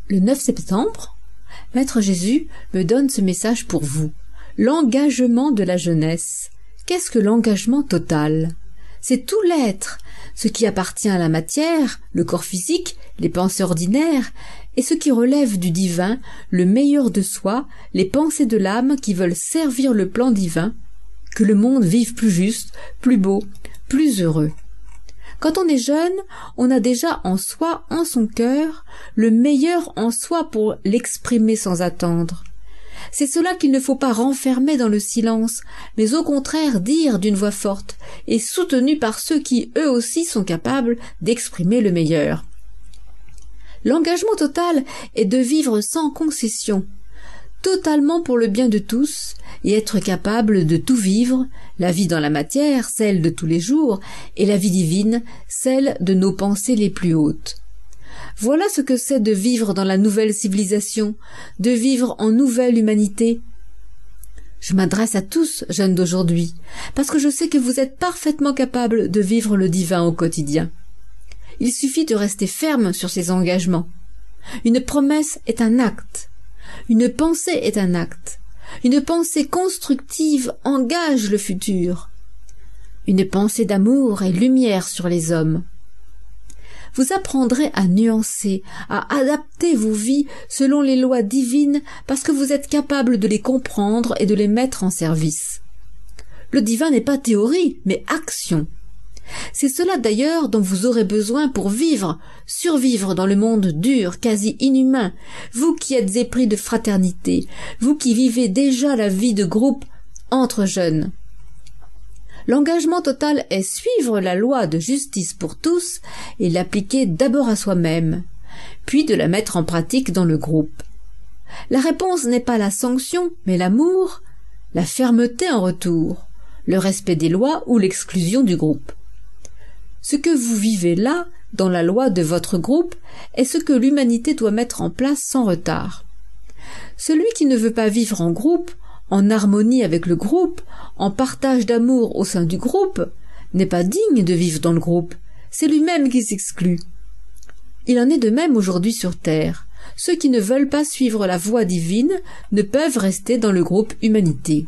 Le 9 septembre, Maître Jésus me donne ce message pour vous. L'engagement de la jeunesse. Qu'est-ce que l'engagement total? C'est tout l'être, ce qui appartient à la matière, le corps physique, les pensées ordinaires, et ce qui relève du divin, le meilleur de soi, les pensées de l'âme qui veulent servir le plan divin, que le monde vive plus juste, plus beau, plus heureux. Quand on est jeune, on a déjà en soi, en son cœur, le meilleur en soi pour l'exprimer sans attendre. C'est cela qu'il ne faut pas renfermer dans le silence, mais au contraire dire d'une voix forte et soutenue par ceux qui eux aussi sont capables d'exprimer le meilleur. L'engagement total est de vivre sans concession, totalement pour le bien de tous, et être capable de tout vivre, la vie dans la matière, celle de tous les jours, et la vie divine, celle de nos pensées les plus hautes. Voilà ce que c'est de vivre dans la nouvelle civilisation, de vivre en nouvelle humanité. Je m'adresse à tous, jeunes d'aujourd'hui, parce que je sais que vous êtes parfaitement capables de vivre le divin au quotidien. Il suffit de rester ferme sur ses engagements. Une promesse est un acte. Une pensée est un acte. Une pensée constructive engage le futur. Une pensée d'amour est lumière sur les hommes. Vous apprendrez à nuancer, à adapter vos vies selon les lois divines parce que vous êtes capable de les comprendre et de les mettre en service. Le divin n'est pas théorie, mais action. C'est cela d'ailleurs dont vous aurez besoin pour vivre, survivre dans le monde dur, quasi inhumain, vous qui êtes épris de fraternité, vous qui vivez déjà la vie de groupe entre jeunes. L'engagement total est suivre la loi de justice pour tous et l'appliquer d'abord à soi-même, puis de la mettre en pratique dans le groupe. La réponse n'est pas la sanction, mais l'amour, la fermeté en retour, le respect des lois ou l'exclusion du groupe. Ce que vous vivez là, dans la loi de votre groupe, est ce que l'humanité doit mettre en place sans retard. Celui qui ne veut pas vivre en groupe, en harmonie avec le groupe, en partage d'amour au sein du groupe, n'est pas digne de vivre dans le groupe. C'est lui-même qui s'exclut. Il en est de même aujourd'hui sur Terre. Ceux qui ne veulent pas suivre la voie divine ne peuvent rester dans le groupe humanité.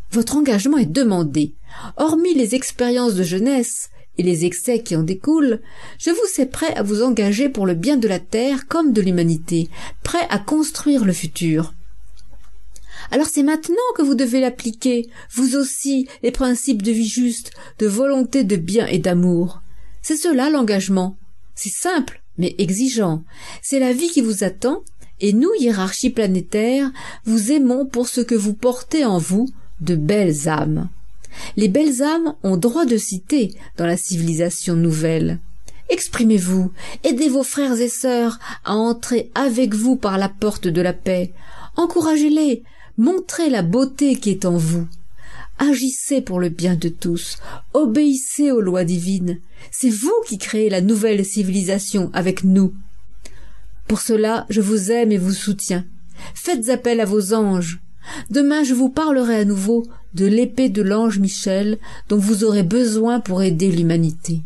Votre engagement est demandé. Hormis les expériences de jeunesse et les excès qui en découlent, je vous sais prêt à vous engager pour le bien de la terre comme de l'humanité, prêt à construire le futur. Alors c'est maintenant que vous devez l'appliquer, vous aussi, les principes de vie juste, de volonté de bien et d'amour. C'est cela l'engagement. C'est simple, mais exigeant. C'est la vie qui vous attend, et nous, hiérarchie planétaire, vous aimons pour ce que vous portez en vous, de belles âmes. Les belles âmes ont droit de citer dans la civilisation nouvelle. Exprimez-vous, aidez vos frères et sœurs à entrer avec vous par la porte de la paix. Encouragez-les, montrez la beauté qui est en vous. Agissez pour le bien de tous, obéissez aux lois divines. C'est vous qui créez la nouvelle civilisation avec nous. Pour cela, je vous aime et vous soutiens. Faites appel à vos anges. Demain, je vous parlerai à nouveau de l'épée de l'ange Michel dont vous aurez besoin pour aider l'humanité.